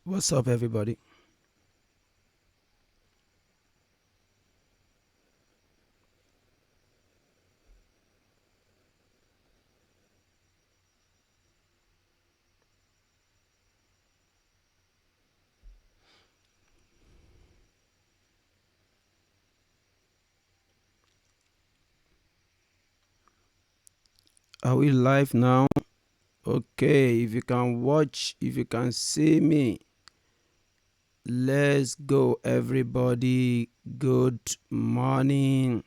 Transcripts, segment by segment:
What's up, everybody? Are we live now? Okay, if you can watch, if you can see me, let's go, everybody. Good morning,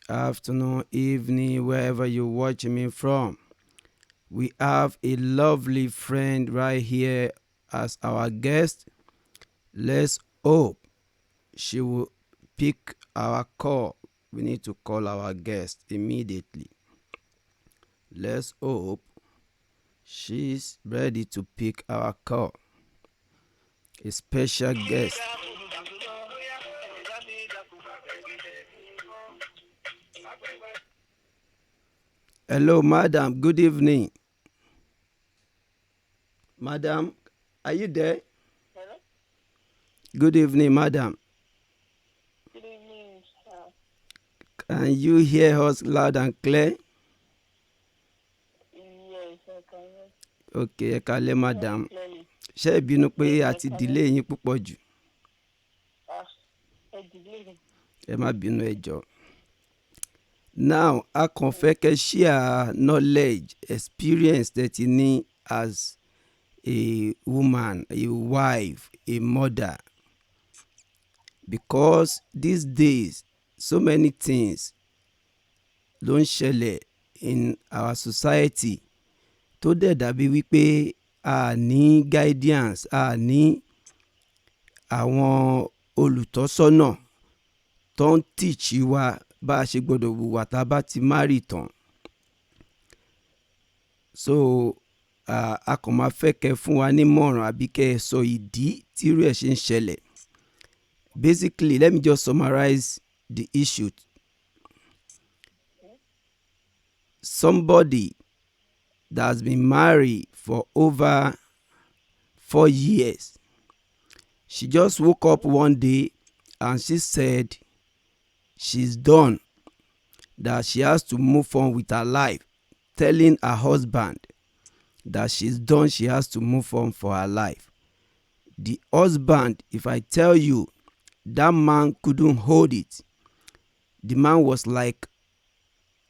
afternoon, evening, wherever you're watching me from. We have a lovely friend right here as our guest. Let's hope she will pick our call. We need to call our guest immediately. Let's hope she's ready to pick our call. A special guest. Hello, madam. Good evening. Madam, are you there? Hello? Good evening, madam. Good evening, sir. Can you hear us loud and clear? Yes, I can hear Okay, ẹ kálẹ́, very madam. clearly. Ṣé ẹ bínú pé Yes, a I ti can delay hear. yín púpọ̀ jù? A delay. Ẹ má bínú, ẹ jọ̀ọ́. Now, a kàn fẹ́ kẹ́ share knowledge, experience that you need as a woman, a wife, a mother. Because these days, so many things ló ń ṣẹlẹ̀ in our society tó dẹ̀ dàbí wípé a ní guidance, a ní àwọn olùtọ́sọ́nà tó ń teach wa bá a ṣe gbọ́dọ̀ hùwà tá a bá ti marry tán. So a kàn máa fẹ́ kẹ́ fún wa nímọ̀ràn àbí kẹ́ ẹ sọ ìdí tírú ẹ̀ ṣe ń ṣẹlẹ̀. Basically, let me just summarize the issue. Somebody that has been married for over 4 years, she just woke up one day and she said she's done, that she has to move on with her life, telling her husband that she's done, she has to move on for her life. The husband, if I tell you, that man couldn't hold it. The man was like,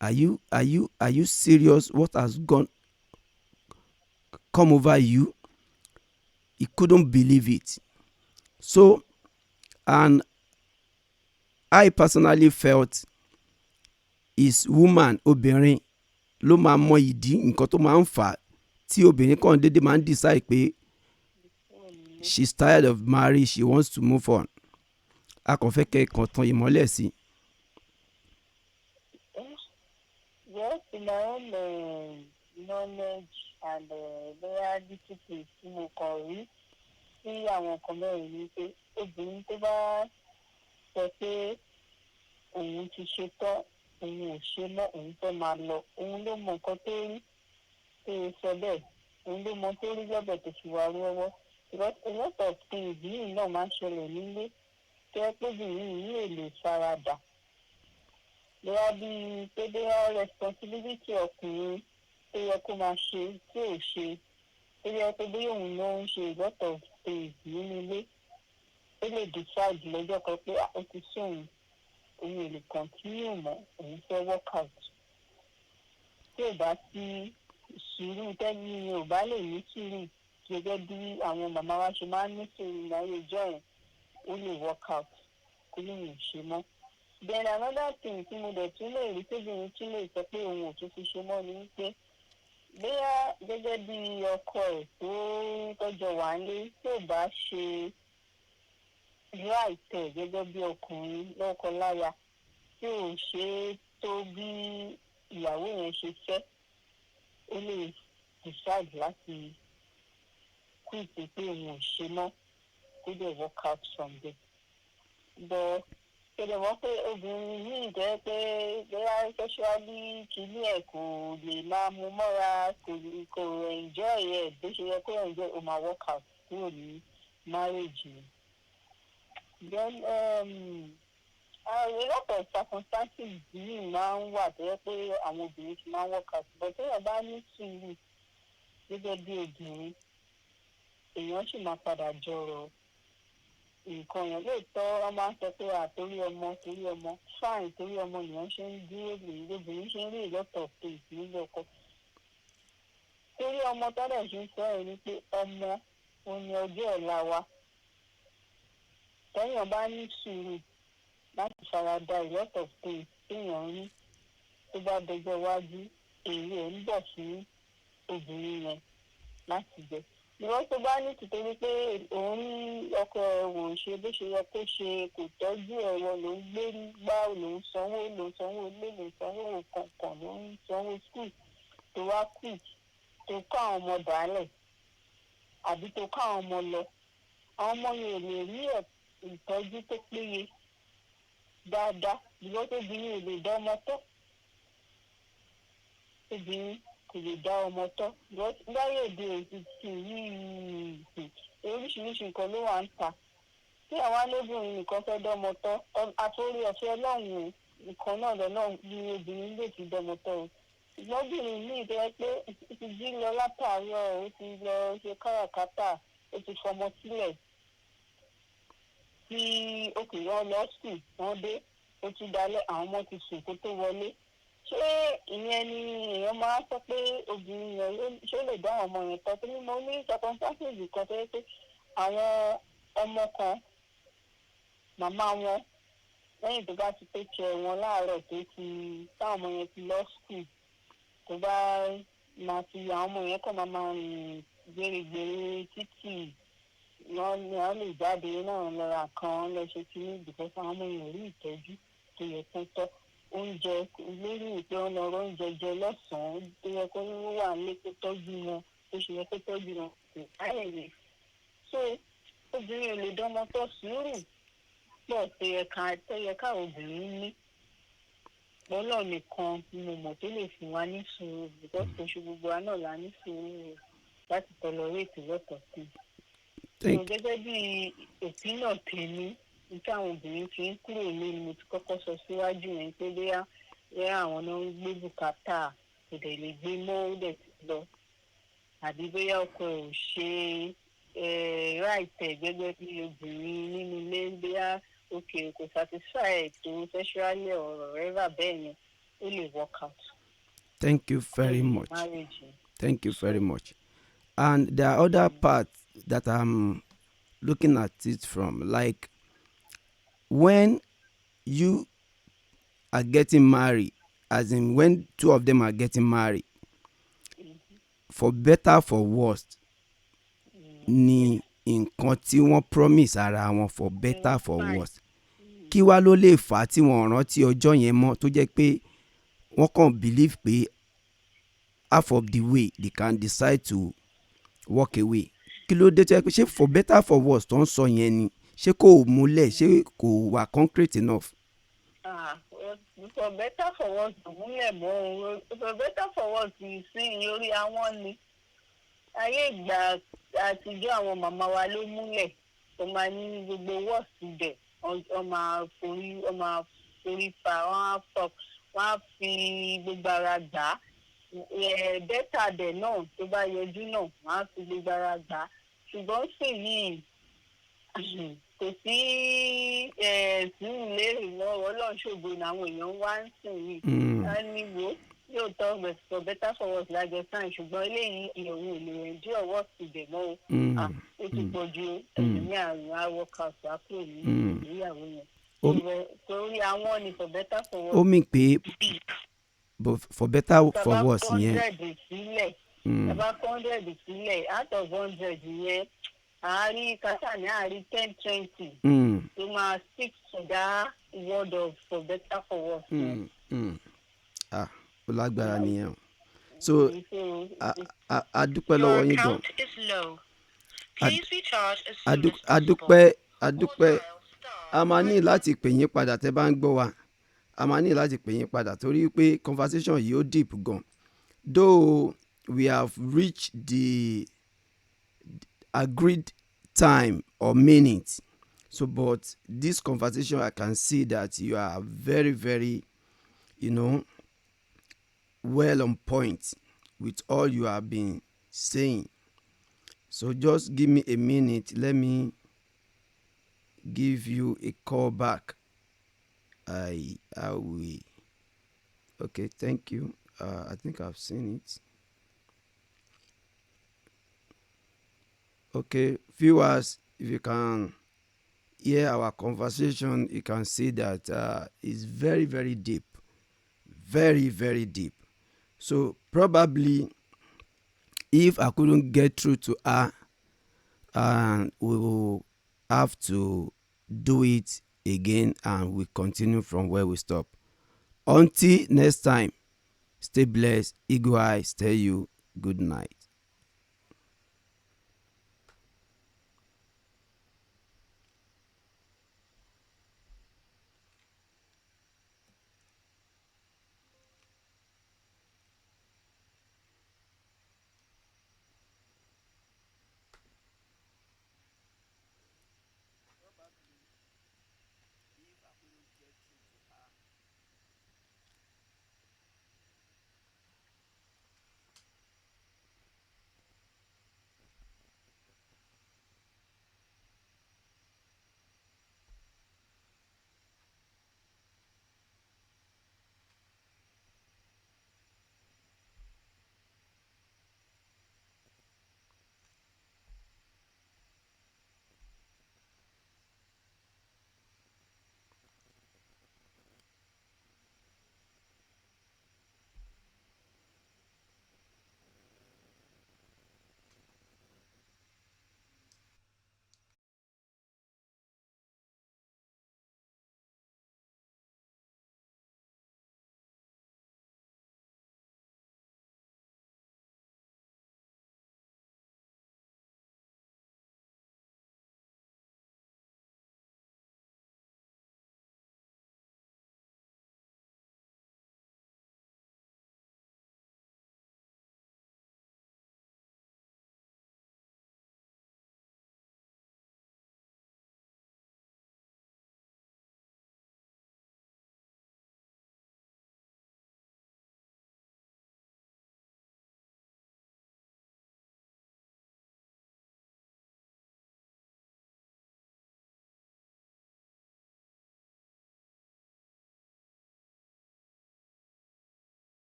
are you serious? What has come over you? He couldn't believe it. So, and I personally felt is woman, obìnrin ló máa mọ ìdí nǹkan tó máa ń fà á tí obìnrin kan dédé máa ń decide pé she's tired of marriage, she wants to move on. A kàn fẹ́ kẹ́ kàn tan ìmọ́lẹ̀ sí. Yes, in my own knowledge and their discipline tí mo kàn rí sí àwọn nǹkan mẹ́rin ni pé obìnrin tó bá sọ pé òun ti ṣe tán, òun ò ṣe mọ́, òun fẹ́ máa lọ, òun ló mọ nǹkan tó rí tó sọ bẹ́ẹ̀, òun ló mọ tó rí lọ́bẹ̀ tó fi wà lọ́wọ́. Because a lot of things yìí náà máa ń ṣẹlẹ̀ nílé tó yẹ pé obìnrin yìí lè faradà. Bóyá bíi pé bóyá responsibility ọkùnrin tó yẹ kó máa ṣe tí ò ṣe, tó yẹ pé bóyá òun ló ń ṣe a lot of things nínú ilé, ó lè decide lọ́jọ́ kan pé ó ti sóhun, òun ò lè continue mọ́, òun fẹ́ work out. Tí ò bá sí sùúrù, tẹ́lẹ̀ ni ò bá lè ní sùúrù gẹ́gẹ́ bí àwọn màmá wa ṣe máa ń ní sùúrù láyé ìjọ yẹn, ó lè work out kó lè rìn ṣe mọ́. Then another thing tí mo dẹ̀ tún lè rí tóbìnrin tún lè sọ pé òun ò tún fi ṣe mọ́ ni wípé bóyá gẹ́gẹ́ bí ọkọ ẹ̀ tó tọ́jọ́ wà nílé tí ò bá ṣe right ẹ̀ gẹ́gẹ́ bí ọkùnrin lọ́kọ-láya, tí ò ṣe é tó bí ìyàwó yẹn ṣe fẹ́, ó lè decide láti quit pé òun ò ṣe mọ́, kó dẹ̀ work out from there. But kẹ̀dẹ̀ mọ̀ pé obìnrin yìí jẹ́ pé bóyá sexually kìíní ẹ̀ kò lè máa mú mọ́ra, kò enjoy ẹ̀ bó ṣe yẹ kó enjoy, ó máa work out. kúrò ní marriage ni. Then a lot of circumstances yìí máa ń wà tó yẹ pé àwọn obìnrin ti máa ń work out, but téèyàn bá ní sùúrù gẹ́gẹ́ bí obìnrin èèyàn sì máa padà jọrọ̀ nǹkan yẹn. Lóòótọ́ wọ́n máa ń sọ pé torí ọmọ fine, torí ọmọ nìyẹn ṣe ń dúró lèyí lóbìnrin ṣe ń rí a lot of things nílé ọkọ. Torí ọmọ tọ́lẹ̀ ṣe ń sọ ẹ̀ ni pé ọmọ òun ni ọjọ́ ọ̀la wa. Téèyàn bá ní sùúrù láti farada a lot of things téèyàn rí tó bá dọjọ́ iwájú èrè ẹ̀ ń bọ̀ sí obìnrin yẹn láti jẹ. Ìwọ́n tó bá ní tìtorí pé òun ní ọkọ ẹ̀ wò ṣe bó ṣe yẹ kó ṣe, kò tọ́jú ẹ̀rọ, ló ń gbé gbá, ló ń sanwó ilé, ló ń sanwó kọ̀ọ̀kan, ló ń sanwó school, tó wá quit, tó kọ́ àwọn ọmọ dàálẹ̀ àbí tó kọ́ àwọn ọmọ lọ. Àwọn ọmọ yẹn ò lè rí ìtọ́jú tó péye dáadáa. Ìwọ́n tó bí ní ò lè dá ọmọ tọ́. Obìnrin kò lè dá ọmọ tọ́. Láyé òde òsì yìí oríṣiríṣi nǹkan ló wà ń ta. Tí àwọn alóbìnrin nìkan fẹ́ dọ́mọ tọ́, àforí ọ̀fẹ́ Ọlọ́run nìkan náà lọ́nà ní obìnrin lè fi dọ́mọ tọ́ o. Ṣùgbọ́n obìnrin ní ìtọ́jú pé ó ti jí lọ látàárọ̀, ó ti lọ ṣe káràkátà, ó ti fọmọ sílẹ̀. Tí òkè wọn lọ sùn, wọ́n dé, ó tún dalẹ̀, àwọn ọmọ ti sùn kó tó wọlé. Ṣé ìyẹn ni èèyàn máa sọ pé obìnrin yẹn ṣó lè dá àwọn ọmọ yẹn tọ́? Torí mo ní circumstances kan tó yẹ pé àwọn ọmọ kan màmá wọn lẹ́yìn tó bá ti pé kẹ wọn láàárọ̀ tó ti táwọn ọmọ yẹn ti lọ school, tó bá máa fi àwọn ọmọ yẹn kàn máa rìn gbèrègbèrè títì, wọ́n lè jáde náà lọ́ra kan lọ ṣe kínní because àwọn ọmọ yẹn ò rí ìtọ́jú tó yẹ kó tọ́. Oúnjẹ lórí ìpé ọ̀nà ọ̀rọ̀ oúnjẹ jẹ lọ́sàn-án tó yẹ kó wà nílé kó tọ́jú wọn, tó ṣe yẹ kó tọ́jú wọn kò káyẹ̀wé. So obìnrin ò lè dánmọ́ tọ́. Sùúrù pọ̀ tó yẹ ká obìnrin ní. Ọlọ́run nìkan ni mo mọ̀ tó lè fún wa ní sùúrù because kò ṣe gbogbo wa náà la ní sùúrù láti tolerate lọ́tọ̀ sí. Gẹ́gẹ́ bí òpínà tèmi nípa àwọn obìnrin tí ń kúrò ní mo ti kọ́kọ́ sọ síwájú yẹn pé bóyá àwọn náà ń gbé bùkátà kò dẹ̀ lè gbé mọ́ ó dẹ̀ ti lọ, àbí bóyá ọkọ ò ṣe ráìtẹ̀ gẹ́gẹ́ bí obìnrin nínú ilé, bóyá òkè kò satisfy ètò sexually ọ̀rọ̀ rẹ́rà bẹ́ẹ̀ yẹn, ó lè work out. Thank you very much. Thank you very much. And there are other parts that I'm looking at it from, like when you are getting married, as in when two of them are getting married, for better for worse, ni nǹkan tí wọ́n promise ara wọn for better for worse. Kí wá ló lè fà á tí wọ́n rántí ọjọ́ yẹn mọ́ tó jẹ́ pé wọ́n kàn believe pé half of the way they can decide to walk away. Kí ló dé tó yẹ pé ṣé for better for worse tó ń sọ yẹn ni ṣé kò múlẹ̀, ṣé kò wà concrete enough? For better for worse kò múlẹ̀ mọ́. For better for worse sí orí àwọn ni. Ayé ìgbà àtijọ́ àwọn màmá wa ló múlẹ̀. Ó máa ní gbogbo wọ́ọ̀sì bẹ̀, ó máa forí fa, wọ́n á fi gbogbo ara gbà á. Bẹ́tà dẹ̀ náà tó bá yọjú náà wọ́n á fi gbogbo ara gbà á. Ṣùgbọ́n sì yìí kò sí sùúrù lérè lọ́wọ́ Ọlọ́run ṣògo ní àwọn èèyàn wá ń sìn yìí. A ní wo yóò tọ́ for better for worse lájọ sáyìn, ṣùgbọ́n eléyìí ìyẹ̀wò ò lè rìn dí ọwọ́ sí ibẹ̀ mọ́ o. Ó ti pọ̀ ju ẹ̀mí àrùn workout àpò ní ìgbéyàwó yẹn. Torí àwọn ni for better for worse. Ó mì pé for better for worse yẹn. Tàbá 100 sílẹ̀ out of 100 yẹn àárí kásá ní àárí 10-20 tó máa stick to that word of for better for worse. Ó lágbára nìyẹn. So a dúpẹ́ lọ́wọ́ yín gan. A dúpẹ́ a máa ní láti pè yín padà tẹ́ bá ń gbọ́ wa. A máa ní láti pè yín padà torí pé conversation yìí ó deep gan. Though we have reached agreed time or minute. So, but this conversation, I can see that you are very, very, well on point with all you have been saying. So just give me a minute. Let me give you a call back. I will. Okay, thank you. I think I've seen it. Okay, viewers, if you can hear our conversation, you can see that it's very, very deep. Very, very deep. So probably if I couldn't get through to her, and we will have to do it again, and we continue from where we stop. Until next time, stay blessed. Eagle Eyes tell you good night.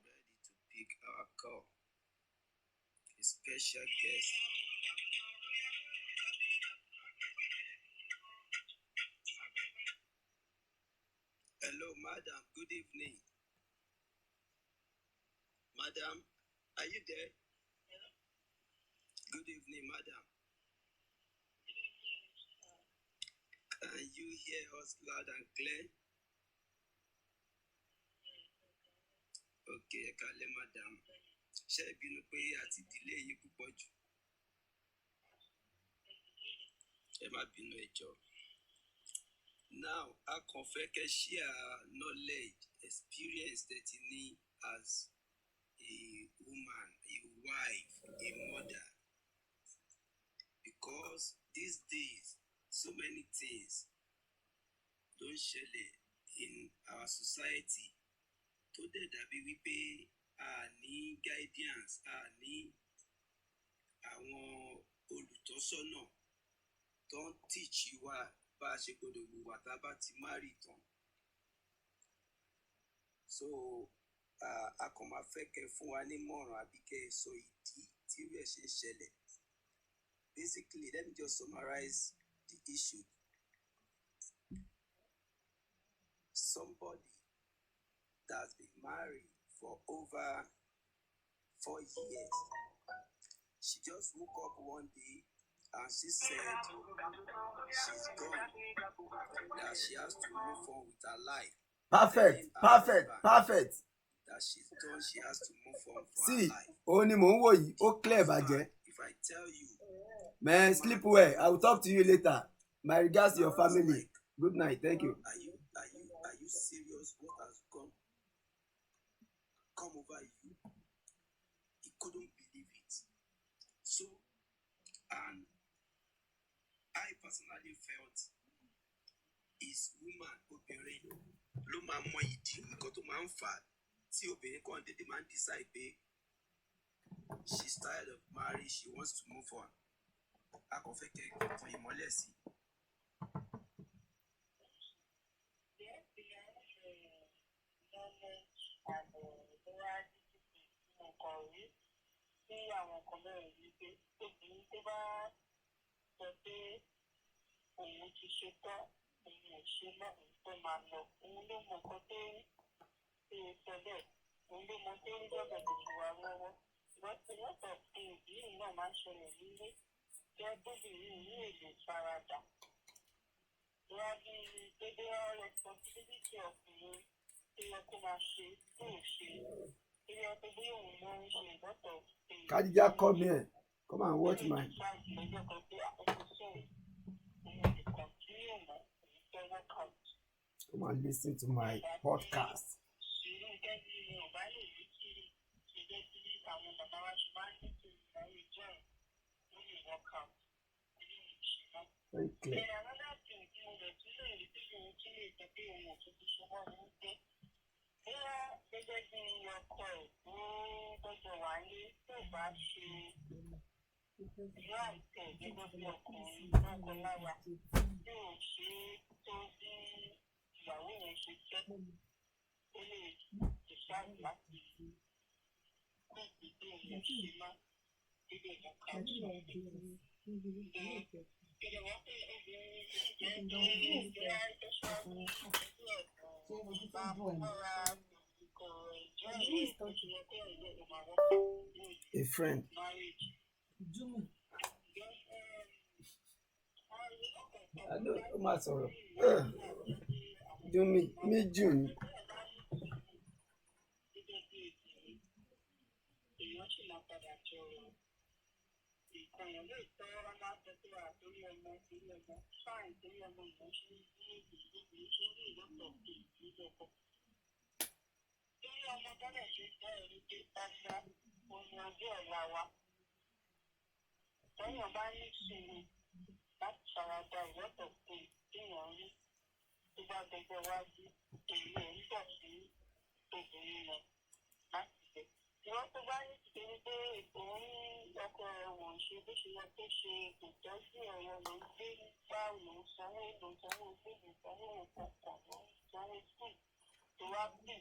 Ready to pick our call. A special guest. Hello, madam. Good evening. Madam, are you there? Good evening, madam. Can you hear us loud and clear? Okay, ẹ kálẹ́, madam. Ṣé ẹ bínú pé àti ìdílé yìí púpọ̀ jù? Ẹ má bínú ẹ jọ̀ọ́. Now a kàn fẹ́ kẹ́ share knowledge experience that you need as a woman, a wife, a mother, because these days so many things don ṣẹlẹ̀ in our society tó dẹ̀ dàbí wípé a ní guidance, a ní àwọn olùtọ́sọ́nà tó ń teach wa bá a ṣe gbọdọ̀ hùwà tá a bá ti marry tán. So a kàn máa fẹ́ kẹ́ fún wa nímọ̀ràn àbí kẹ́ ẹ sọ ìdí tí rẹ̀ ṣe ń ṣẹlẹ̀. Basically, let me just summarize the issue. Somebody that's been married for over 4 years, she just woke up one day and she said she's gone, that she has to move on with her life. Perfect. That she's done, she has to move on for See, her life. òun ni mò ń wò yìí, ó clear bàjẹ́. If I tell you, Man, sleep well. I will talk to you later. My regards to your family. Good night. Thank you. Are you serious? What has come over you? He couldn't believe it. So, and I personally felt is woman obìnrin ló máa mọ ìdí nǹkan tó máa ń fà á tí obìnrin kan dédé máa ń decide pé she's tired of marriage, she wants to move on. A kàn fẹ́ kẹ́ fún ìmọ́lẹ̀ sí. Tí àwọn nǹkan bẹ̀rẹ̀ yìí pé obìnrin tó bá sọ pé òun ti ṣe tán, òun ò ṣe mọ́, òun tó máa lọ, òun ló mọ nǹkan tó ń ṣe sọ bẹ́ẹ̀, òun ló mọ tó ń gbọ́dọ̀ tó ṣe wà lọ́wọ́. Ṣùgbọ́n tí wọ́n sọ pé ìbílẹ̀ náà máa ń ṣẹlẹ̀ nílé jẹ́ bóbìnrin ní èdè ìfaradà. Wọ́n bí dédé responsibility ọkùnrin tó yẹ kó máa ṣe tó ò ṣe. Khadija, come here. Come and watch my. Come and listen to my podcast. Very clear. Gẹ́gẹ́ bí ọkọ ẹ̀ ní gbọ́dọ̀ wáyé tó bá ṣe ìyá àìtẹ̀ gẹ́gẹ́ bí ọkùnrin lọ́kọ láya tí ò ṣe tó bí ìyàwó yẹn ṣe jẹ́ ó lè decide láti kó ìgbé yẹn ṣe má dédé ìjọba ìjọba wọ́n pé obìnrin jẹ́ tó jẹ́ àìtẹ́sọ́ A friend. I don't matter. Do me June. Ọmọ tọ́lẹ̀ ṣe jẹ́ ẹni pé ọmọ òun ọjọ́ ọ̀la wa. Tọ́yàn bá ní sùúrù láti ṣàwádà ìwọ́tọ̀ pé kéèyàn rí tó bá dọjọ́ wájú èyí ò ń bọ̀ sí obìnrin rẹ̀ láti bẹ̀. Ìwọ́n tó bá ní ìṣòro pé òun ọkọ ẹ̀wọ̀n ṣe bó ṣe yẹ kó ṣe kò tọ́jú ẹ̀rọ ló ń gbé nípa ló ń sanwó gbé ìsanwó òkọ̀ọ̀kan ló ń sanwó sùn tó wá bì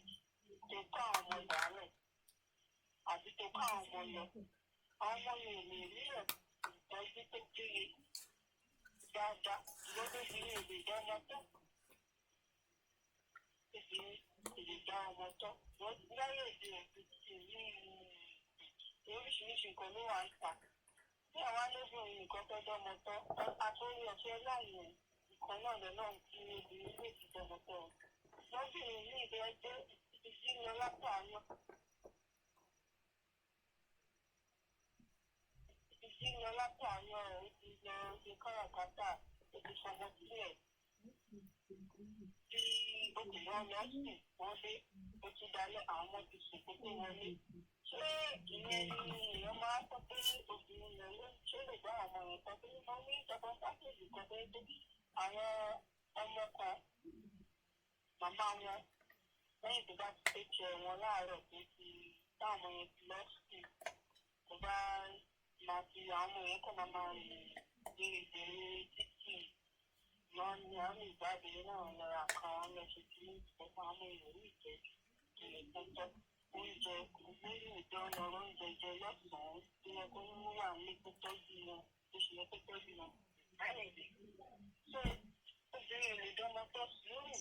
tó kọ́ àwọn ọmọ ìdálẹ̀ àbí tó kọ́ àwọn ọmọ lọ. Àwọn ọmọ yẹn lè rí ìtọ́jú tó péye dáadáa lọ́dọ̀ bí èdè dáná tó. Èdè dá ọmọ tó. Wọ́n láyé èdè ẹ̀sìn ti ní oríṣiríṣi nǹkan ló wà ń ta. Bí àwọn alébìnrin nǹkan tó dánmọ tó, àtúnyẹ ọ̀fẹ́ láàyè nǹkan náà lọ́nà tí obìnrin lè ti dánmọ tó. Lọ́bìnrin ní ìdẹ́jẹ́ ìdí lọ látàánú. Ìdí lọ látàánú ẹ̀ ó ti lọ ṣe káràkátà ó ti fọmọ sílẹ̀ tí obìnrin wọn lọ sùn wọn dé ó tún dalẹ̀ àwọn ọmọ ti sùn kó tó wọlé ṣé ìyẹn ni èèyàn máa sọ pé obìnrin yẹn ló ṣé lè bá àwọn ọmọ yẹn kan pé wọ́n ní ìjọba sáfẹ́ẹ̀lì kan pé àwọn ọmọ kan màmá wọn lẹ́yìn tó bá ti tẹ̀kẹ̀ wọn láàárọ̀ tó ti táwọn ọmọ yẹn ti lọ sùn tó bá máa fi àwọn ọmọ yẹn kọ́ máa rìn gbèrègbèrè títì wọ́n ní àmì ìjáde náà lọ́ra kan lọ́sẹ̀ tí ìjọba àwọn èèyàn ní ìjẹ́jú ìrìn tọ́tọ́ oúnjẹ lẹ́yìn ìdáná oúnjẹ jẹ lọ́sàn-án tó yẹ kó wà ní tó tọ́jú wọn tó ṣe yẹ kó tọ́jú wọn láyé ìdè. so obìnrin lè dánmọ tó sùúrù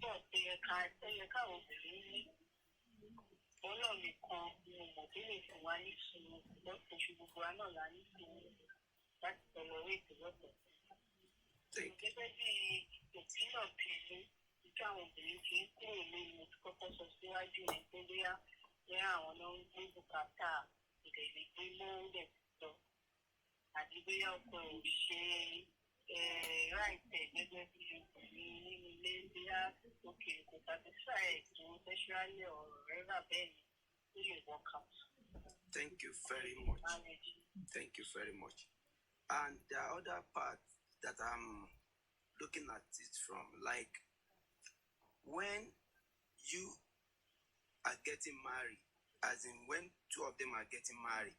tó ẹyẹ káwọn obìnrin ní òun náà nìkan ni mo tó lè fún wa ní sùúrù lọ́sọ̀ ṣe gbogbo wa náà la ní sùúrù láti tẹ̀lé orí ètò lọ́sọ̀. gẹ́gẹ́ bí ìpínlẹ̀ kìíní tí àwọn obìnrin ti ń kúrò ní mo ti kọ́kọ́ sọ síwájú ní pé bóyá àwọn náà ń gbé bùkátà ìdẹ̀lẹ̀ gbé lóńdẹ̀ sọ àti bóyá ọkọ ò ṣe ráìtẹ̀ gẹ́gẹ́ bí obìnrin nínú ilé bóyá òkè kò satisfy ẹ̀dùn sexually ọ̀rọ̀ rẹ̀ rà bẹ́ẹ̀ ni ó lè work out. Thank you very much. Thank you very much. And the other part that I'm looking at it from, like when you are getting married, as in when two of them are getting married,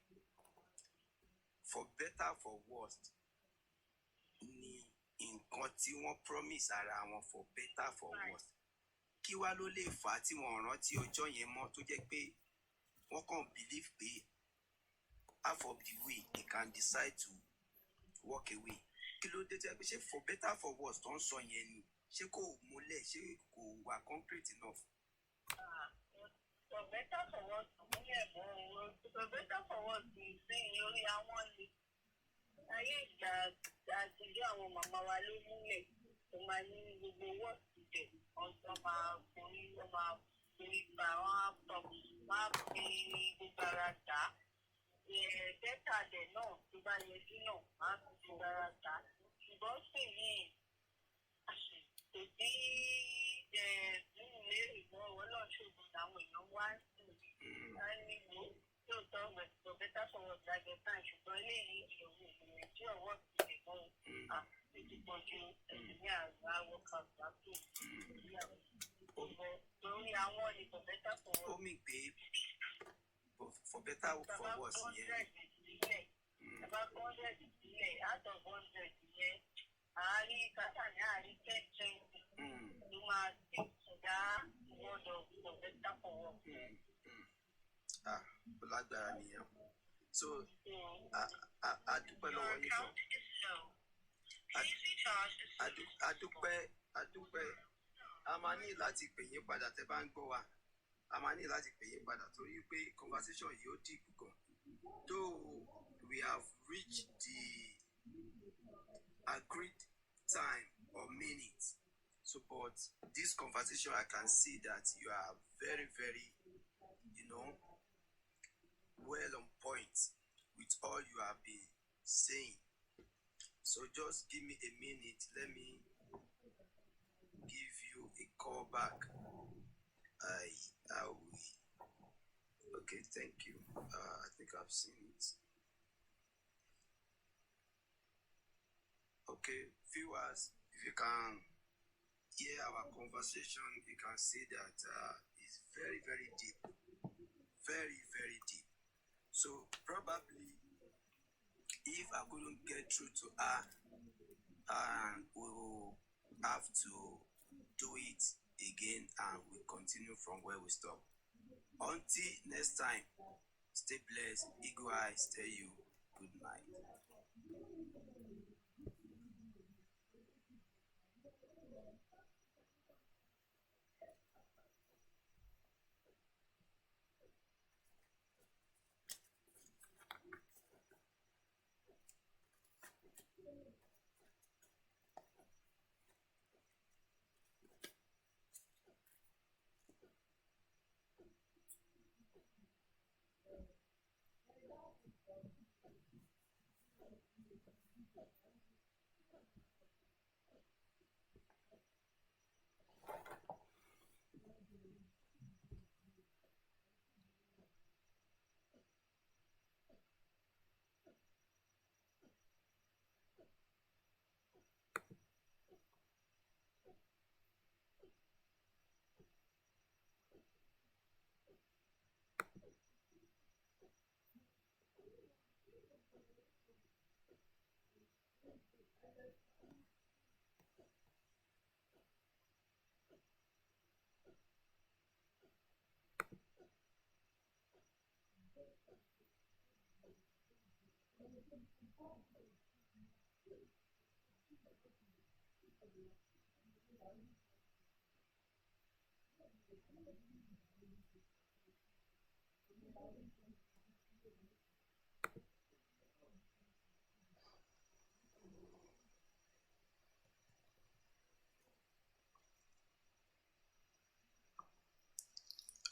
for better for worse, ni nǹkan tí wọ́n promise ara wọn for better for worse. Kí wá ló lè fà á tí wọ́n rántí ọjọ́ yẹn mọ́ tó jẹ́ pé wọ́n kàn believe pé half of the way they can decide to walk away. Kí ló dé tí a pé ṣé for better for worse tó ń sọ yẹn ni ṣé kò múlẹ̀ ṣé kò wà concrete enough. For better for worse múlẹ̀ mọ́ for better for worse ní ìsinyìí orí àwọn ni ayé ìgbà àtijọ́ àwọn màmá wa ló múlẹ̀ tó máa ní gbogbo wọ́ọ̀sì jẹ̀ ọ̀sán máa forí wọ́n máa forí gbà wọ́n á pọ̀ wọ́n á fi gbogbo ara dà á. Bẹ́tà dẹ̀ náà tó bá yẹjú náà á fi gbogbo ara dà á. Ṣùgbọ́n sì yìí kò sí nínú ilé ìgbọ́n ọ̀wọ́ náà ṣògùn àwọn èèyàn wá sí níbo lóòótọ́ for better for worse lájẹ táì ṣùgbọ́n eléyìí ìyẹ̀wò ìgbìyànjú tí ọwọ́ ti lè mọ́ ti pọ̀ ju ní àgbà workout lápò ìyàwó lórí àwọn ni for better for worse. Ó mì pé for better for worse yẹn. Bàbá 100 sílẹ̀ out of 100 yẹn àárín kátà ní àárín 10-20 ló máa ti ṣẹ̀dá ìwọ́dọ̀ for better for worse. Ó lágbára nìyẹn. So a dúpẹ́ lọ́wọ́ yín fún. A dúpẹ́ a máa ní láti pè yín padà tẹ́ bá ń gbọ́ wa. A máa ní láti pè yín padà torí pé conversation yìí ó deep gan. Though we have reached the agreed time or minutes, so but this conversation I can see that you are very, very, well on point with all you have been saying. So just give me a minute. Let me give you a call back. I will. Okay, thank you. I think I've seen it. Okay, viewers, if you can hear our conversation, you can see that it's very, very deep. Very, very deep. So probably if I couldn't get through to her, we will have to do it again and we'll continue from where we stop. Until next time, stay blessed. Eagle Eyes tell you good night.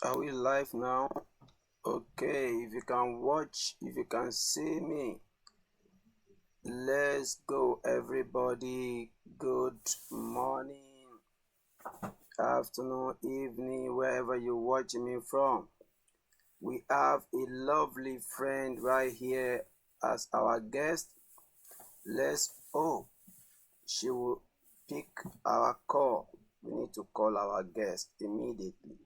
Are we live now? Okay, if you can watch, if you can see me, let's go, everybody. Good morning, afternoon, evening, wherever you watch me from. We have a lovely friend right here as our guest. Let's hope she will pick our call. We need to call our guest immediately.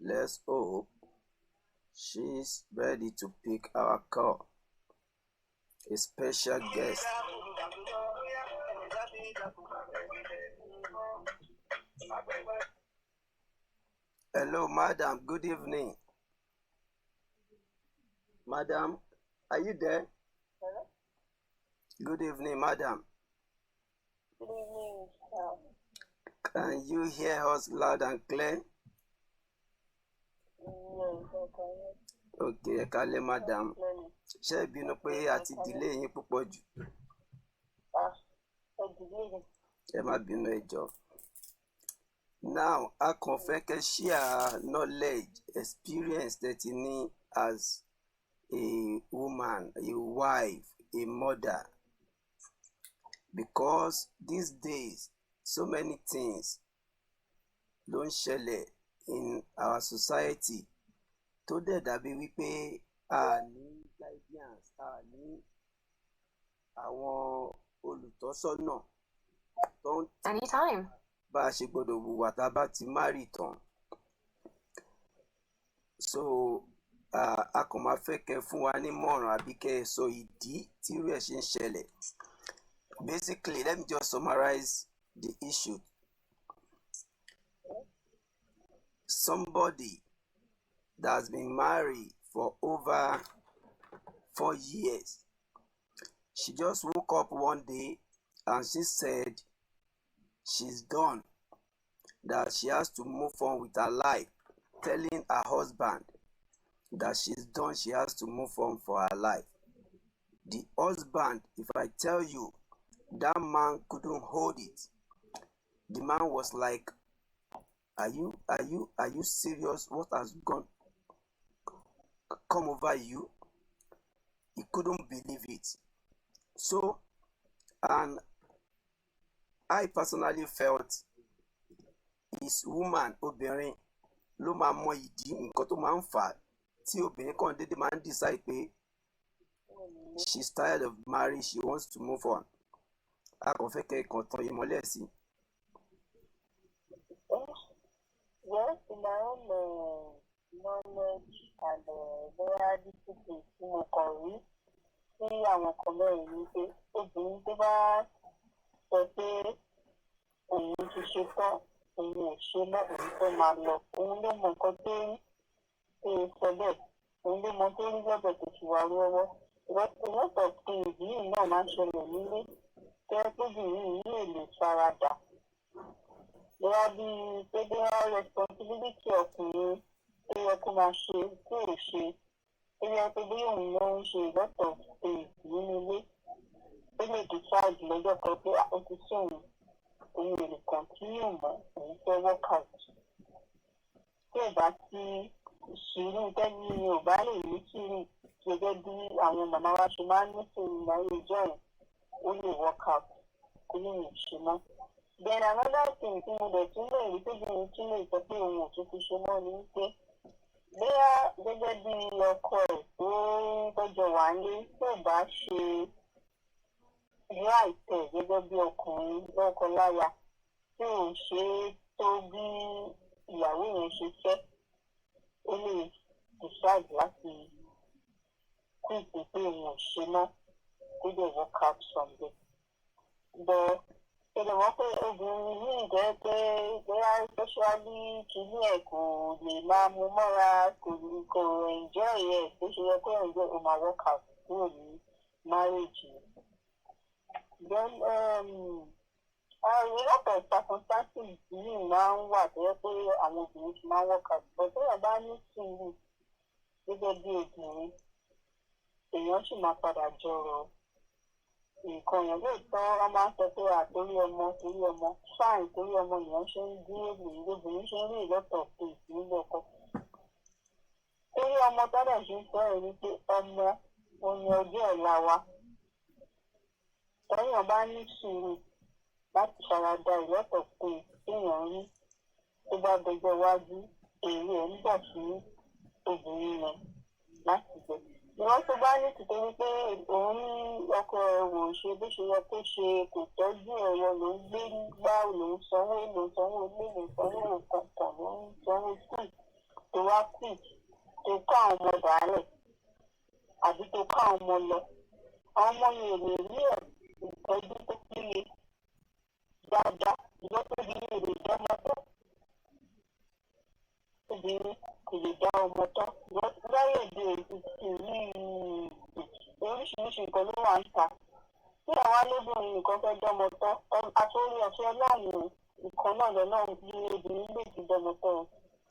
Let's hope she's ready to pick our call. A special guest. Hello, madam. Good evening. Madam, are you there? Hello? Good evening, madam. Good evening, sir. Can you hear us loud and clear? Yes, okay. Okay, ẹ kálẹ́, madam. Ṣé ẹ bínú pé a ti delay yín púpọ̀ jù? Ẹ má bínú, ẹ jọ̀ọ́. Now, a kàn fẹ́ kẹ́ share knowledge, experience that you need as a woman, a wife, a mother. Because these days, so many things ló ń ṣẹlẹ̀ in our society tó dẹ̀ dàbí wípé a ní guidance, a ní àwọn olùtọ́sọ́nà tó ń Anytime. bá a ṣe gbọ́dọ̀ hùwà tá a bá ti marry tán. So a kàn máa fẹ́ kẹ́ fún wa nímọ̀ràn àbí kẹ́ ẹ sọ ìdí tí irú ẹ̀ ṣe ń ṣẹlẹ̀. Basically, let me just summarize the issue. Somebody that has been married for over 4 years, she just woke up one day and she said she's done, that she has to move on with her life, telling her husband that she's done, she has to move on for her life. The husband, if I tell you, that man couldn't hold it. The man was like, are you serious? What has come over you? He couldn't believe it. So, and I personally felt his woman, obìnrin, ló máa mọ ìdí nǹkan tó máa ń fà tí obìnrin kan dédé máa ń decide pé she's tired of marriage, she wants to move on. A kàn fẹ́ kẹ́ kàn tán ìmọ́lẹ̀ sí. Yes, in my own knowledge and there discipline tí mo kàn rí sí àwọn kan mẹ́rin ni pé obìnrin tó bá sọ pé òun ti ṣe tán, òun ò ṣe mọ́, òun fẹ́ máa lọ. Òun ló mọ nǹkan tó rí tó sọ bẹ́ẹ̀. Òun ló mọ tó rí lọ́bẹ̀ tó ti wà lọ́wọ́. Ìwọ́pọ̀ pé ìdílé náà máa ń ṣẹlẹ̀ nílé tẹ́ tóbìnrin yìí lè lè faradà. Bóyá bíi pé bóyá responsibility ọkùnrin tó yẹ kó máa ṣe tí ò ṣe. Ó yẹ pé bí òun ló ń ṣe ìgbọ́tọ̀ pé nínú ilé. Ó lè decide lọ́jọ́ kan pé ó ti sóhun. Òun ò lè continue mọ́, òun fẹ́ work out. Tí ò bá sí ìṣirò tẹ́lẹ̀ ni ò bá lè ní sùúrù gẹ́gẹ́ bí àwọn màmá wa ṣe máa ń ní sùúrù láyé ìjọ́ yẹn, ó lè work out kó lè ṣe mọ́. Then another thing tí mo dẹ̀ tún lè rí pé bí mo tún lè sọ pé òun ò tún fi ṣe mọ́ ni wípé bóyá gẹ́gẹ́ bí ọkọ ẹ̀ tó tọ́jọ́ wà ní tí ò bá ṣe láìpẹ́ gẹ́gẹ́ bí ọkùnrin lọ́kọ láya tí ò ṣe tó bí ìyàwó yẹn ṣe fẹ́, ó lè decide láti quit pé òun ò ṣe mọ́ kó dẹ̀ work out from there. But ṣẹlẹ̀ wọ́n pé obìnrin yìí jẹ́ pé bóyá especially kìíní ẹ̀ kò lè máa mú mọ́ra, kò enjoy ẹ̀ tó ṣe yẹ kó enjoy ó máa work out. kúrò ní marriage yẹn. Then a lot of circumstances yìí máa ń wà tó yẹ pé àwọn obìnrin ti máa ń work out, but téèyàn bá ní sùúrù gẹ́gẹ́ bí obìnrin èèyàn sì máa padà jọrọ̀ nǹkan yẹn. Lóòótọ́ wọ́n máa ń sọ pé torí ọmọ fáìn torí ọmọ èèyàn ṣe ń dín èlò obìnrin ṣe ń rí ìlọ́tọ̀ pé nílé ọkọ. Torí ọmọ tọ́lẹ̀ ṣe ń sọ ẹ̀ ni pé ọmọ òní ọjọ́ ọ̀la wa. Téèyàn bá ní sùúrù láti farada ìlọ́tọ̀ pé téèyàn rí tó bá dọjọ́ iwájú èrè ẹ̀ ń bọ̀ fún obìnrin yẹn láti jẹ. Ìwọ́n tó bá ní tìtorí pé òun ní ọkọ ẹ̀ wò ṣe bó ṣe yẹ kó ṣe kò tọ́jú ẹ̀rọ ló ń gbé gbá ló ń sanwó ilé ló ń sanwó kọ̀ọ̀kan ló ń sanwó skul tó wá kù tó kọ́ àwọn ọmọ dàálẹ̀ àbí tó kọ́ àwọn ọmọ lọ. Àwọn ọmọ yẹn ò lè rí ìtọ́jú tó péye dáadáa ìjọ tó di èrè ìjọmọtọ́. Obìnrin kò lè dá ọmọ tọ́ láyé òde oríṣiríṣi nǹkan ló wà ń ta. Tí àwa lóbìnrin nìkan fẹ́ dọ́mọ tọ́ àtòrí ọ̀fẹ́ ọlọ́run nǹkan náà lọ́nà bí obìnrin lè ti dọ́mọ tọ́.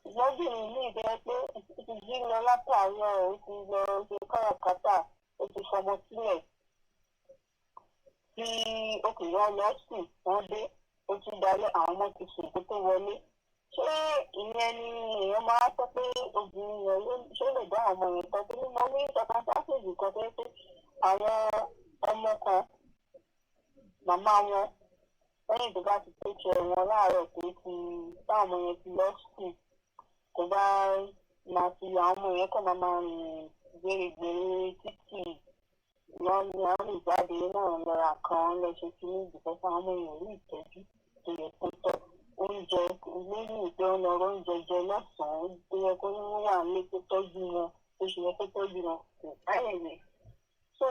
Ìgbọ́bìnrin ní ìbẹ̀rẹ̀ pé ó ti jí lọ látàárọ̀ ó ti lọ ṣe káràkátà ó ti fọmọ sílẹ̀ tí okùnrin lọ sùn wọ́n dé ó tún dalẹ̀ àwọn ọmọ ti sùn kó tó wọlé. Ṣé ìyẹn ni èèyàn máa sọ pé obìnrin yẹn ṣé lè dá àwọn ọmọ yẹn tọ́? Torí mo ní circumstances kan tó yẹ pé àwọn ọmọ kan màmá wọn lẹ́yìn tó bá ti tó ṣe wọn láàárọ̀ pé táwọn ọmọ yẹn ti lọ sùn kò bá máa fi àwọn ọmọ yẹn kàn máa rìn gbèrègbèrè títì wọ́n ní àwọn ìjáde náà lọ́ra kan lọ́sẹ̀ tí ní ìdìbò fún àwọn ọmọ yẹn ní ìtọ́jú tó yẹ kó tọ́. Oúnjẹ lẹ́yìn ìpé ọ̀nà oúnjẹ jẹ lọ́sàn-án tó yẹ kó wà nílé tó tọ́jú wọn tó ṣe yẹ kó tọ́jú wọn kò báyẹ̀ yẹn. So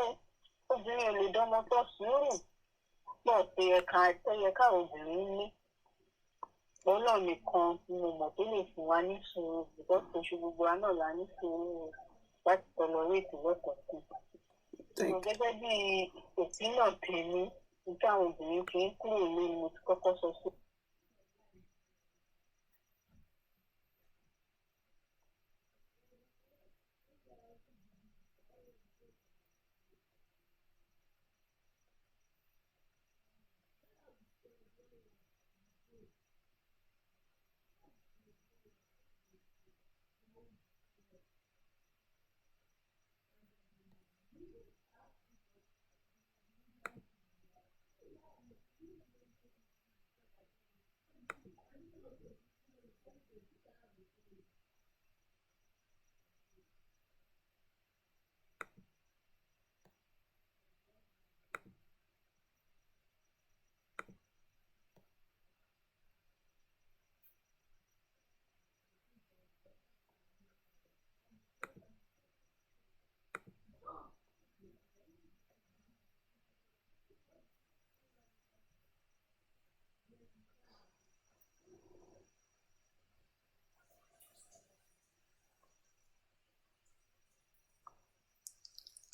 obìnrin ò lè dánmọ tó sùúrù pọ̀ tó yẹ káwọn obìnrin ní. Ọlọ́run nìkan ni mo mọ̀ tó lè fún wa ní sùúrù because kò ṣe gbogbo wa náà la ní sùúrù láti tolerate lọ́tọ̀ sí. Gẹ́gẹ́ bí òpínlẹ̀ tèmi nígbà àwọn obìnrin fi ń kúrò ní mo ti kọ́kọ́ sọ sí.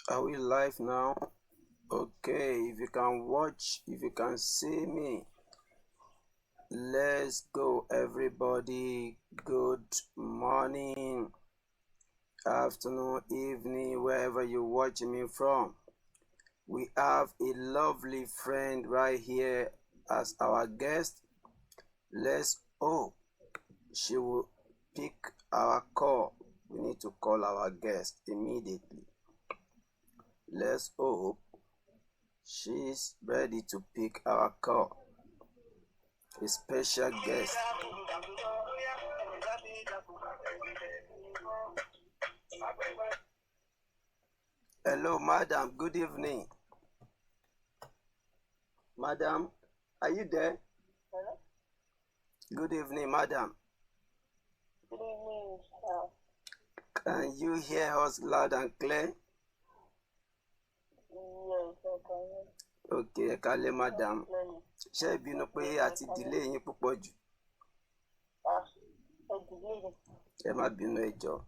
Are we live now? Okay, if you can watch, if you can see me, let's go everybody. Good morning, afternoon, evening, wherever you watch me from. We have a lovely friend right here as our guest. Let's hope she will pick our call. We need to call our guest immediately. Let's hope she's ready to pick our call. A special guest. Hello, madam. Good evening. Madam, are you there? Hello? Good evening, madam. Good evening, sir. Can you hear us loud and clear? Yes, I can hear. Okay, ẹ kálẹ́ madam. Ṣé ẹ bínú pé a ti delay yín púpọ̀ jù? Ẹ má bínú ẹ jọ̀ọ́.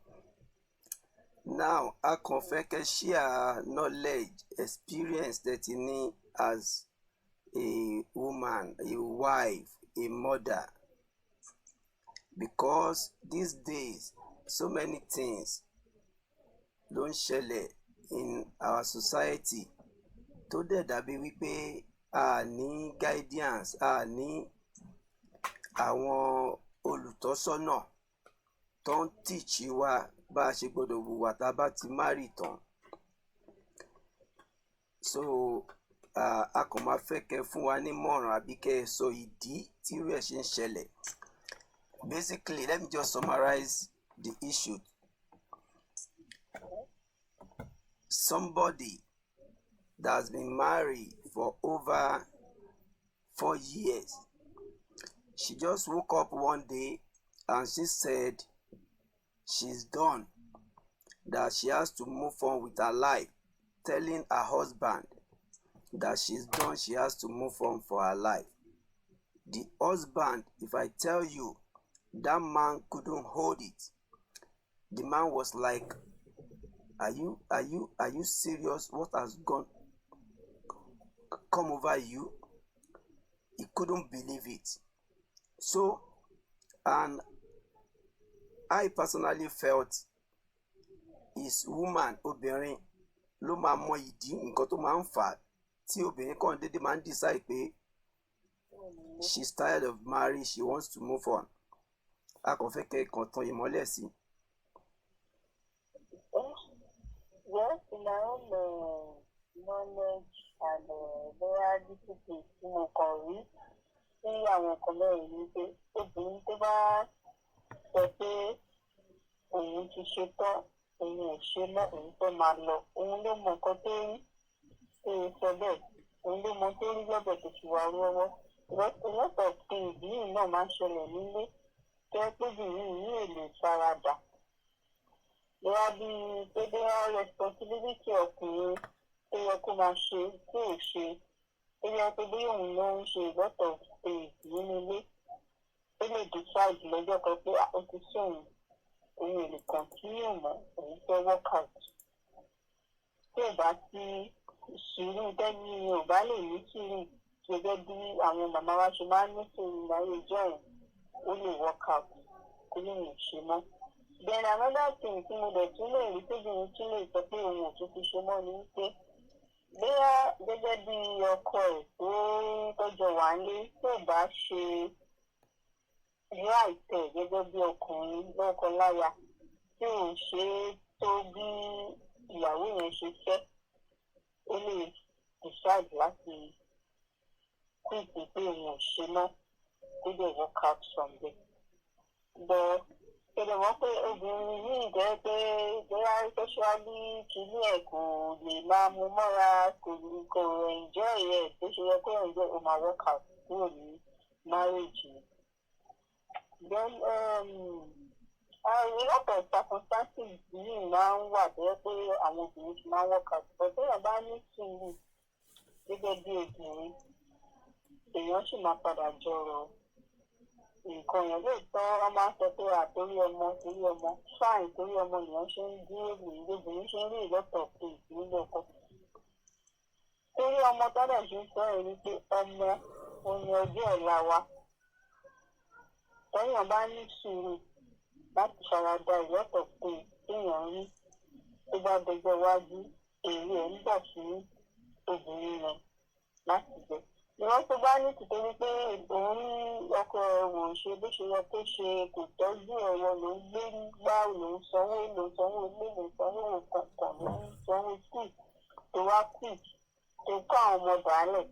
Now, a kàn fẹ́ kẹ́ share knowledge, experience that you need as a woman, a wife, a mother, because these days so many things ló ń ṣẹlẹ̀ in our society tó dẹ̀ dàbí wípé a ní guidance, a ní àwọn olùtọ́sọ́nà tó ń teach wa bá a ṣe gbọ́dọ̀ hùwà tá a bá ti marry tán. So a kàn máa fẹ́ kẹ́ fún wa nímọ̀ràn àbí kẹ́ ẹ sọ ìdí tí irú ẹ̀ ṣe ń ṣẹlẹ̀. Basically, let me just summarize the issue. Somebody that has been married for over 4 years, she just woke up one day and she said she's done, that she has to move on with her life, telling her husband that she's done, she has to move on for her life. The husband, if I tell you, that man couldn't hold it. The man was like, are you serious? What has come over you? He couldn't believe it. So, and I personally felt is woman, obìnrin ló máa mọ ìdí nǹkan tó máa ń fà á tí obìnrin kan dédé máa ń decide pé she's tired of marriage, she wants to move on. A kàn fẹ́ kẹ́ kàn tan ìmọ́lẹ̀ sí. Yes, in my own knowledge and there difficulties tí mo kàn rí sí àwọn nǹkan mẹ́rin ni pé obìnrin tó bá sọ pé òun ti ṣe tán, òun ò ṣe mọ́, òun fẹ́ máa lọ, òun ló mọ nǹkan tó rí tó sọ bẹ́ẹ̀, òun ló mọ tó rí lọ́bẹ̀ tó fi wà lọ́wọ́. Ìrọ́pọ̀ tí ìbíyìn náà máa ń ṣẹlẹ̀ nílé tó yẹ pé obìnrin yìí ò lè faradà. Bóyá bí pé bóyá responsibility ọkùnrin tó yẹ kó máa ṣe tí ò ṣe, tó yẹ pé bóyá òun ló ń ṣe ìrọ́pọ̀ nínú ilé, ó lè decide lọ́jọ́ kan pé ó ti sóhun, òun ò lè continue mọ́, òun fẹ́ work out. Tí ò bá sí sùúrù, tẹ́ni ò bá lè ní sùúrù gẹ́gẹ́ bí àwọn màmá wa ṣe máa ń ní sùúrù láyé ìjọ yẹn, ó lè work out kó lè ní ṣe mọ́. Then another thing tí mo dẹ̀ tún lè rí tóbìnrin tún lè sọ pé òun ò tún fi ṣe mọ́ ni wípé bóyá gẹ́gẹ́ bí ọkọ ẹ̀ tó tọ́jọ́ wà nílé tó bá ṣe láìpẹ́ gẹ́gẹ́ bí ọkùnrin lọ́kọ-láya tí ò ń ṣe tó bí ìyàwó yẹn ṣe fẹ́, ó lè decide láti quit pé òun ò ṣe mọ́, ó lè work out from there. But ṣẹlẹ̀ wọ́n pé obìnrin yìí jẹ́ pé bóyá sexually kìíní ẹ̀ kò lè máa mú mọ́ra, kò enjoy ẹ̀ tó ṣe yẹ kó enjoy, ó máa work out kúrò ní marriage ni. Then a lot of circumstances yìí máa ń wà tó yẹ pé àwọn obìnrin ti máa ń work out. But téèyàn bá ní sùúrù gẹ́gẹ́ bí obìnrin, èèyàn sì máa padà jọrọ̀ nǹkan yẹn. Lóòótọ́ wọ́n máa ń sọ pé torí ọmọ fáìn, torí ọmọ èèyàn ṣe ń dúró lòun lóbìnrin ṣe ń rí ìlọ́tọ̀ pé ìpínlẹ̀ ọkọ. Torí ọmọ tọ́lẹ̀ ṣe ń sọ ẹ̀ ni pé ọmọ òun ni ọjọ́ ọ̀la wa. Téèyàn bá ní sùúrù láti farada ìlọ́tọ̀ pé téèyàn rí tó bá dọjọ́ iwájú, èrè ẹ̀ ń bọ̀ fún obìnrin yẹn láti jẹ. Ìwọ́n tó bá ní tìtorí pé òun ọkọ ẹ̀wọ̀n ṣe bó ṣe yẹ kó ṣe, kò tọ́jú ẹ̀wọ̀n, ló ń gbé gbá, ló ń sanwó ilé, ló ń sanwó kọ̀ọ̀kan, ló ń sanwó school, tó wá quit, tó kọ́ àwọn ọmọ dàálẹ̀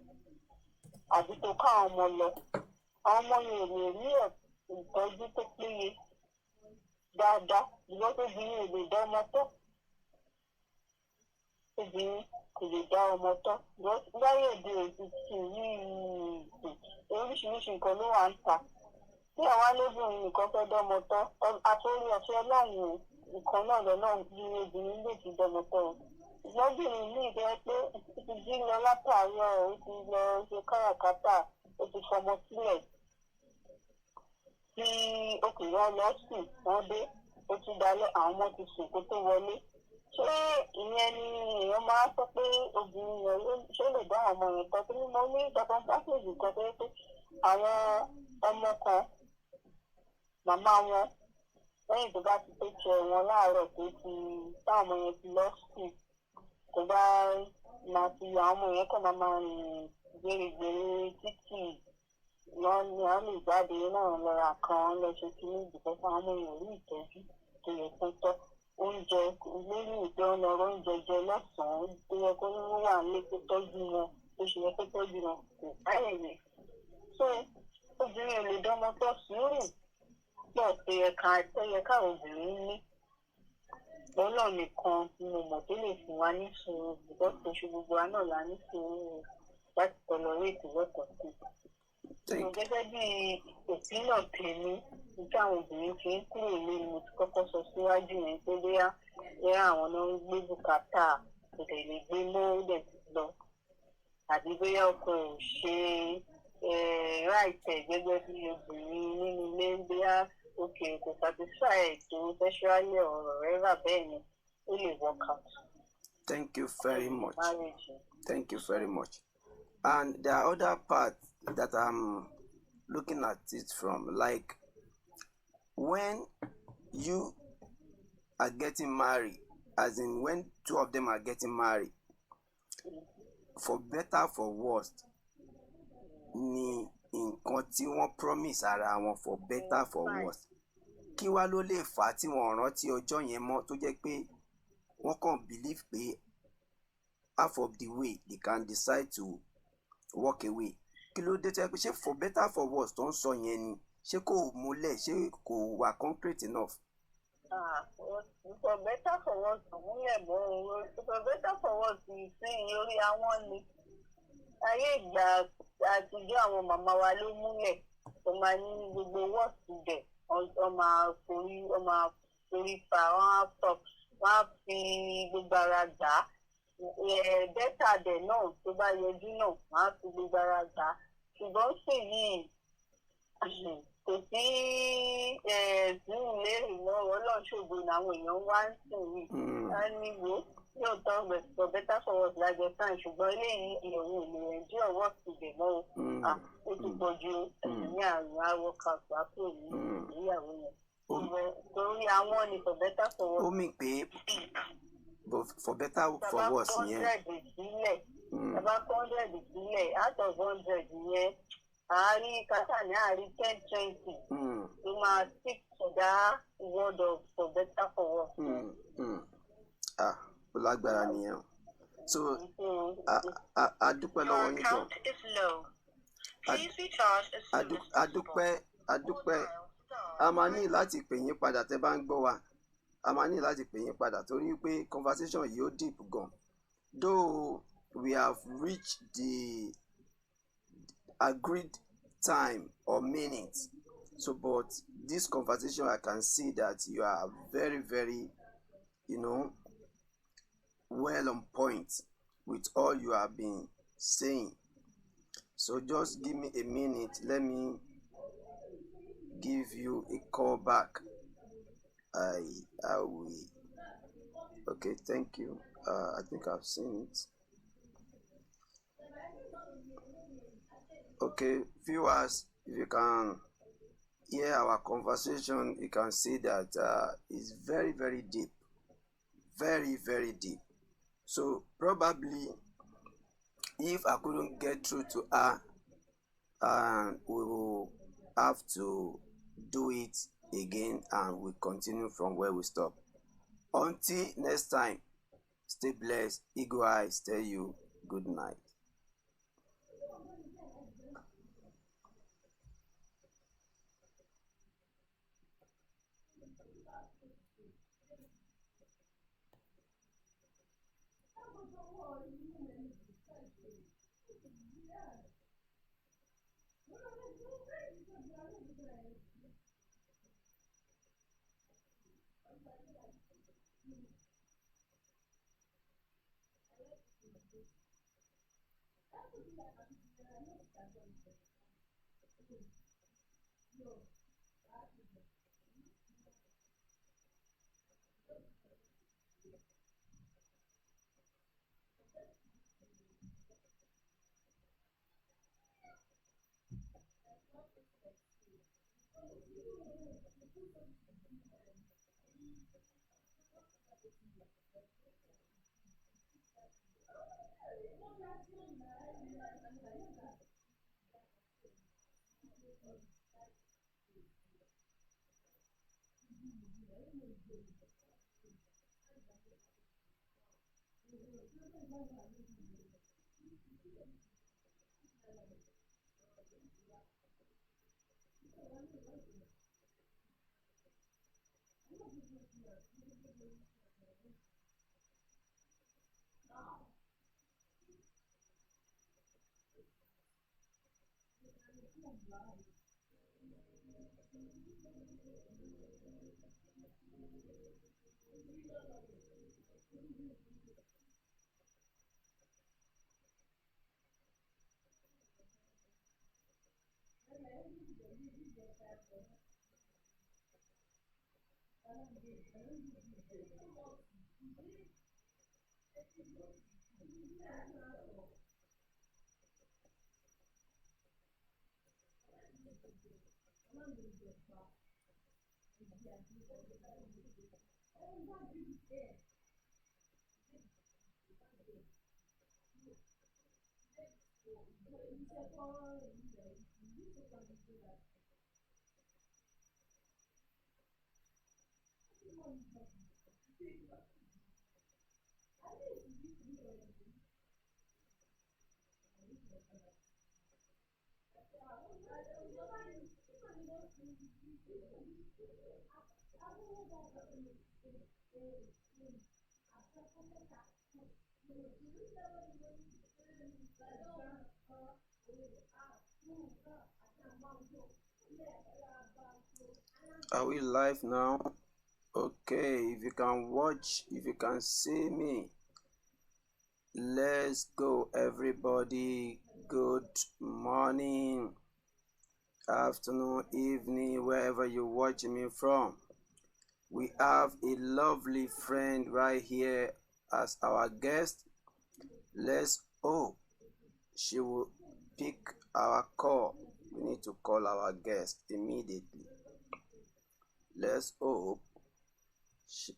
àbí tó kọ́ àwọn ọmọ lọ. Àwọn ọmọ yẹn ò lè rí ìtọ́jú tó péye dáadáa. Ìwọ́n tó bí yẹn lè dá ọmọ tọ́. Obìnrin kò lè dá ọmọ tọ́. Láyé òde òní oríṣiríṣi nǹkan ló wà ń ta. Tí àwa lóbìnrin nìkan fẹ́ dọ́mọ tọ́, àtòrí ọ̀fẹ́ ọlọ́run nǹkan náà lọ́nà bí obìnrin lè fi dọ́mọ tọ́. Ṣùgbọ́n obìnrin ní ìjẹ́ pé ó ti jí lọ látàárọ̀, ó ti lọ ṣe káràkátà, ó ti fọmọ sílẹ̀. Tí òkèèyàn lọ sùn, wọ́n dé, ó tún dalẹ̀, àwọn ọmọ ti sùn kó tó wọlé. ṣé ìyẹn ni èèyàn máa sọ pé obìnrin yẹn ṣó lè dá àwọn ọmọ yẹn tọ́ torí mo ní circumstances kan tó yẹ pé àwọn ọmọ kan màmá wọn lẹ́yìn tó bá ti pé jẹ wọn láàárọ̀ tó ti táwọn ọmọ yẹn ti lọ sùn tó bá máa fi àwọn ọmọ yẹn kàn máa rìn gbèrègbèrè títì wọn ni wọn lè jáde náà lọ́ra kan lọ ṣe kínní ìdìbò fún àwọn ọmọ yẹn rí ìtọ́jú tó yẹ kó tọ́ oúnjẹ lórí ìgbé ọ̀nà oúnjẹ jẹ lọ́sàn-án tó yẹ kó wà nílé tó tọ́jú wọn tó ṣe yẹ kó tọ́jú wọn kò báyìí rẹ̀. so obìnrin ò lè dánmọ́ tó sùúrù pọ̀ tó yẹ káwọn obìnrin ní. òun náà nìkan ni mo mọ̀ tó lè fún wa ní sùúrù because oṣù gbogbo wa náà la ní sùúrù láti tolerate lẹ́kọ̀ọ́ sí. gẹ́gẹ́ bí òpínà tèmi nígbà àwọn obìnrin fi ń kúrò ní mo ti kọ́kọ́ sọ síwájú yẹn pé bóyá àwọn náà ń gbé bùkátà kò dẹ̀ lè gbé mọ́ ó dẹ̀ ti lọ àbí bóyá ọkọ ò ṣe ráìtẹ̀ gẹ́gẹ́ bí obìnrin nínú ilé bóyá òkè kò satisfy ètò sexually ọ̀rọ̀ rẹ̀ rà bẹ́ẹ̀ ni ó lè work out. Thank you very much. Marriage. Thank you very much. And there are other parts that I'm looking at it from, like when you are getting married, as in when two of them are getting married, for better for worse, ni nǹkan tí wọ́n promise ara wọn for better for worse. Kí wá ló lè fà á tí wọ́n rántí ọjọ́ yẹn mọ́ tó jẹ́ pé wọ́n kàn believe pé half of the way they can decide to walk away. Kí ló dé tó yẹ pé ṣé for better for worse tó ń sọ yẹn ni ṣé kò múlẹ̀ ṣé kò wà concrete enough. For better for worse múlẹ̀ mọ́ for better for worse sí orí àwọn ni ayé ìgbà àtijọ́ àwọn màmá wa ló múlẹ̀ tó máa ní gbogbo wọ́ọ̀sì bẹ̀ wọ́n máa forí fa wọ́n á tọ̀ wọ́n á fi gbogbo ara gbà á bẹ́tà dẹ̀ náà tó bá yọjú náà wọ́n á fi gbogbo ara gbà á ṣùgbọ́n sì yìí kò sí sùúrù lérè mọ́ ọlọ́run ṣògo làwọn èèyàn wá ń sìn yìí á ní wo yóò tán for better for worse lájọ tán ṣùgbọ́n eléyìí ìròyìn ìlú ẹ̀jí ọ̀wọ́ ti bẹ̀ mọ́ ó ti pọ̀ ju ẹ̀mí àrùn àwọ̀kà pàápò ní ìgbéyàwó yẹn. torí àwọn ni for better for worse. ó mì pé for better for worse yẹn. tàbá 100 sílẹ̀ out of 100 yẹn àárín kátà ní àárín 10-20 ló máa stick to that word of for better for worse. Ó lágbára nìyẹn. So a dúpẹ́ lọ́wọ́ yín gan. A dúpẹ́ a máa ní láti pè yín padà tẹ́ bá ń gbọ́ wa a máa ní láti pè yín padà torí pé conversation yìí ó deep gan. Though we have reached the agreed time or minutes, so but this conversation I can see that you are very very well on point with all you have been saying. So just give me a minute, let me give you a call back. I will. Okay, thank you. I think I've seen it. Okay, viewers, if you can hear our conversation, you can see that it's very very deep, very very deep. So probably if I couldn't get through to her, we will have to do it again and we continue from where we stop. Until next time, stay blessed. Eagle Eyes tell you good night. Are we live now? Okay, if you can watch, if you can see me, let's go, everybody. Good morning, afternoon, evening, wherever you're watching me from. We have a lovely friend right here as our guest. Let's hope she will pick our call. We need to call our guest immediately. Let's hope she.